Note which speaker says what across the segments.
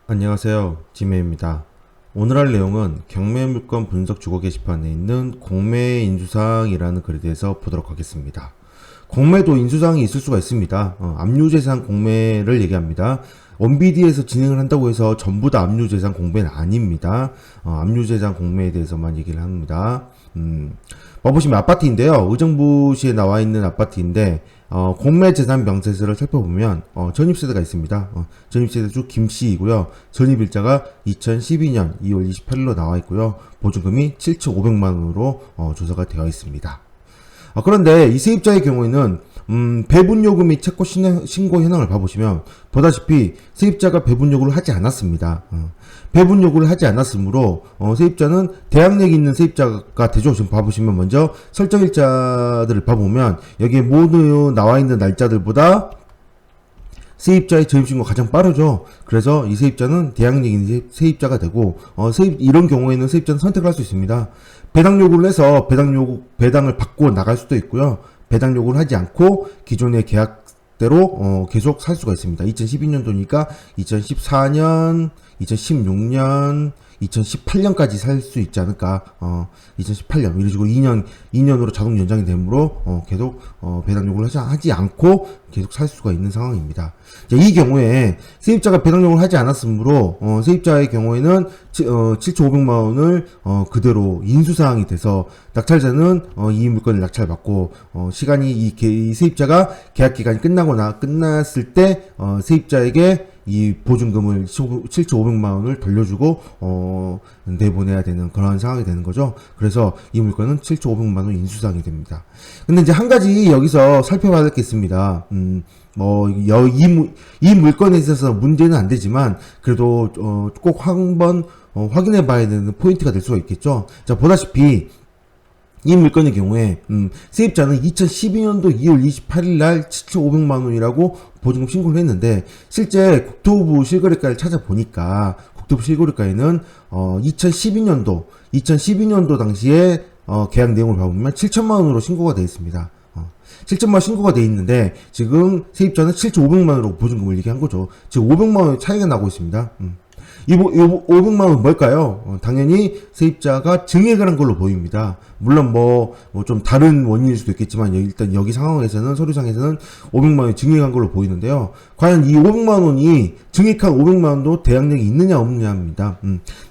Speaker 1: 안녕하세요. 지메입니다. 오늘 할 내용은 경매물건 분석 주거 게시판에 있는 공매 인수사항이라는 글에 대해서 보도록 하겠습니다. 공매도 인수사항이 있을 수가 있습니다. 압류재산 공매를 얘기합니다. 원비디에서 진행을 한다고 해서 전부 다 압류재산 공매는 아닙니다. 압류재산 공매에 대해서만 얘기를 합니다. 보시면 아파트인데요. 의정부시에 나와 있는 아파트인데 공매재산 명세서를 살펴보면 전입세대가 있습니다. 전입세대주 김씨이고요. 전입일자가 2012년 2월 28일로 나와 있고요. 보증금이 7,500만원으로 조사가 되어 있습니다. 그런데 이 세입자의 경우에는 배분요금 및 채권 신고 현황을 봐보시면 보다시피 세입자가 배분요구를 하지 않았습니다. 배분요구를 하지 않았으므로 세입자는 대항력이 있는 세입자가 되죠. 지금 봐보시면 먼저 설정일자들을 봐보면 여기에 모두 나와 있는 날짜들보다 세입자의 전입신고가 가장 빠르죠. 그래서 이 세입자는 대항력 있는 세입자가 되고 이런 경우에는 세입자는 선택을 할 수 있습니다. 배당 요구를 해서 배당을 받고 나갈 수도 있고요. 배당 요구를 하지 않고 기존의 계약대로 계속 살 수가 있습니다. 2012년도니까 2014년, 2016년, 2018년까지 살 수 있지 않을까. 2018년 이런 식으로 2년으로 자동 연장이 되므로 계속 배당 요구를 하지 않고 계속 살 수가 있는 상황입니다. 이 경우에 세입자가 배당 요구를 하지 않았으므로 세입자의 경우에는 7,500만 원을 그대로 인수사항이 돼서 낙찰자는 이 물건을 낙찰받고 시간이 이 세입자가 계약 기간이 끝났을 때 세입자에게 이 보증금을 7,500만 원을 돌려주고 내보내야 되는 그런 상황이 되는 거죠. 그래서 이 물건은 7,500만 원 인수사항이 됩니다. 근데 이제 한 가지 여기서 살펴봐야 될 게 있습니다. 이 물건에 있어서 문제는 안 되지만 그래도 꼭 한번 확인해 봐야 되는 포인트가 될 수가 있겠죠. 자, 보다시피 이 물건의 경우에 세입자는 2012년도 2월 28일 날 7,500만 원이라고 보증금 신고를 했는데 실제 국토부 실거래가를 찾아보니까 국토부 실거래가에는 2012년도 당시에 계약 내용을 봐보면 7천만 원으로 신고가 되어 있습니다. 7천만 원 신고가 되어 있는데 지금 세입자는 7,500만 원으로 보증금을 얘기한 거죠. 지금 500만 원 차이가 나고 있습니다. 이 500만 원 뭘까요? 당연히 세입자가 증액을 한 걸로 보입니다. 물론 좀 다른 원인일 수도 있겠지만 일단 여기 상황에서는 서류상에서는 500만 원이 증액한 걸로 보이는데요. 과연 이 500만 원이 증액한 500만 원도 대항력이 있느냐 없느냐입니다.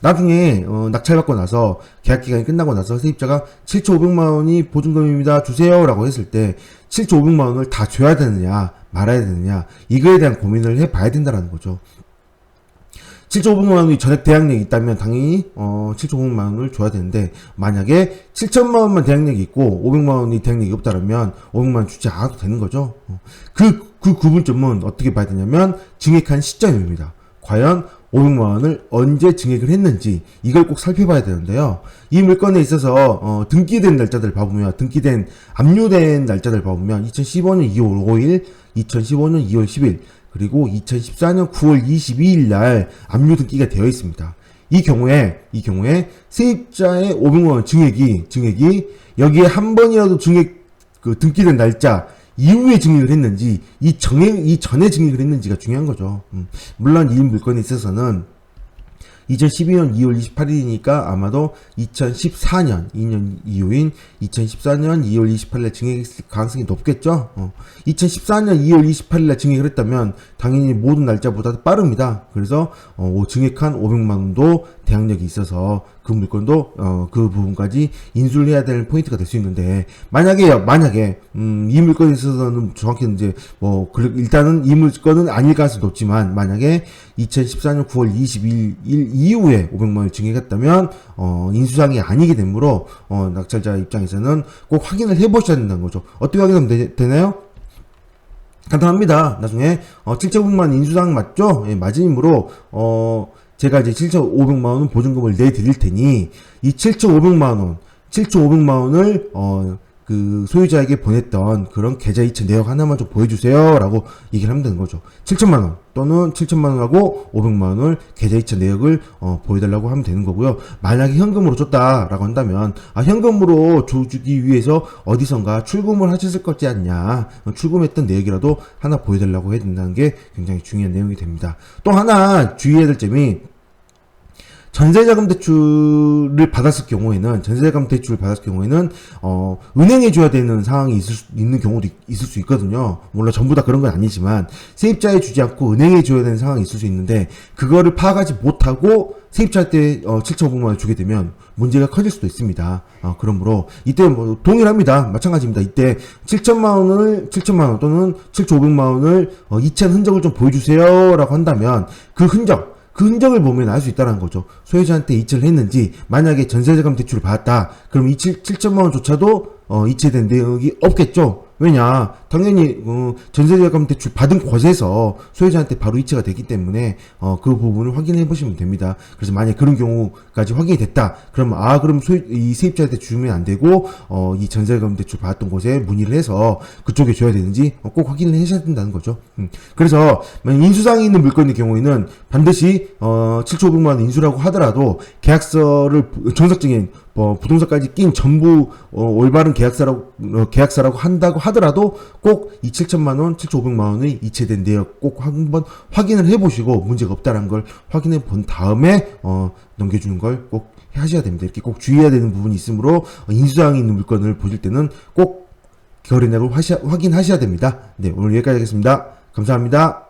Speaker 1: 나중에 낙찰받고 나서 계약 기간이 끝나고 나서 세입자가 7,500만 원이 보증금입니다. 주세요라고 했을 때 7,500만 원을 다 줘야 되느냐 말아야 되느냐 이거에 대한 고민을 해봐야 된다는 거죠. 7,500만 원이 전액 대항력이 있다면 당연히 7,500만 원을 줘야 되는데 만약에 7천만 원만 대항력이 있고 500만 원이 대항력이 없다면 500만 원 주지 않아도 되는 거죠. 그 구분점은 어떻게 봐야 되냐면 증액한 시점입니다. 과연 500만 원을 언제 증액을 했는지 이걸 꼭 살펴봐야 되는데요. 이 물건에 있어서 등기된 날짜들 봐보면 압류된 날짜들 봐보면 2015년 2월 5일, 2015년 2월 10일 그리고 2014년 9월 22일 날 압류 등기가 되어 있습니다. 이 경우에 세입자의 500만 원 증액이 여기에 한 번이라도 등기된 날짜 이후에 증액을 했는지 이 전에 증액을 했는지가 중요한 거죠. 물론 이 물건에 있어서는 2012년 2월 28일이니까 아마도 2014년 2년 이후인 2014년 2월 28일에 증액했을 가능성이 높겠죠. 2014년 2월 28일에 증액을 했다면 당연히 모든 날짜보다 빠릅니다. 그래서 증액한 500만 원도 대항력이 있어서 그 물건도 그 부분까지 인수를 해야 되는 포인트가 될 수 있는데 만약에 이 물건에 있어서는 정확히 이제 일단은 이 물건은 아닐 가능성이 높지만 만약에 2014년 9월 22일 이후에 500만 원을 증액했다면 인수사항이 아니게 되므로 낙찰자 입장에서는 꼭 확인을 해보셔야 된다는 거죠. 어떻게 확인하면 되나요? 간단합니다. 나중에 7,500만 원 인수사항 맞죠? 예, 맞으므로 제가 이제 7,500만 원 보증금을 내드릴 테니 이 7,500만 원을 그 소유자에게 보냈던 그런 계좌 이체 내역 하나만 좀 보여주세요 라고 얘기를 하면 되는 거죠. 7천만원 또는 7천만원하고 500만원을 계좌 이체 내역을 보여달라고 하면 되는 거고요. 만약에 현금으로 줬다라고 한다면 현금으로 줘주기 위해서 어디선가 출금을 하셨을 거지 않냐, 출금했던 내역이라도 하나 보여달라고 해야 된다는 게 굉장히 중요한 내용이 됩니다. 또 하나 주의해야 될 점이, 전세자금 대출을 받았을 경우에는 은행에 줘야 되는 상황이 있는 경우도 있을 수 있거든요. 물론 전부 다 그런 건 아니지만 세입자에 주지 않고 은행에 줘야 되는 상황이 있을 수 있는데, 그거를 파악하지 못하고 세입자한테 7,500만 원 주게 되면 문제가 커질 수도 있습니다. 그러므로 이때 뭐 동일합니다. 마찬가지입니다. 이때 7천만 원 또는 7,500만 원을 이체한 흔적을 좀 보여주세요라고 한다면 그 흔적을 보면 알 수 있다는 거죠. 소유자한테 이체를 했는지. 만약에 전세자금 대출을 받았다, 그럼 이 7천만 원조차도 이체된 내역이 없겠죠. 왜냐, 당연히 전세자금 대출 받은 곳에서 소유자한테 바로 이체가 되기 때문에 그 부분을 확인해 보시면 됩니다. 그래서 만약 그런 경우까지 확인이 됐다, 그러면 그럼 이 세입자한테 주면 안 되고 이 전세자금 대출 받았던 곳에 문의를 해서 그쪽에 줘야 되는지 꼭 확인을 하셔야 된다는 거죠. 그래서 인수상이 있는 물건의 경우에는 반드시 7,500만 원 인수라고 하더라도 계약서를 정석적인 부동산까지 낀 전부 올바른 계약사라고 한다고 하더라도 꼭 이 7천만 원, 7,500만 원의 이체된 내역 꼭 한번 확인을 해보시고 문제가 없다는 걸 확인해 본 다음에 넘겨주는 걸 꼭 하셔야 됩니다. 이렇게 꼭 주의해야 되는 부분이 있으므로 인수사항이 있는 물건을 보실 때는 꼭 거래내역을 확인하셔야 됩니다. 네, 오늘 여기까지 하겠습니다. 감사합니다.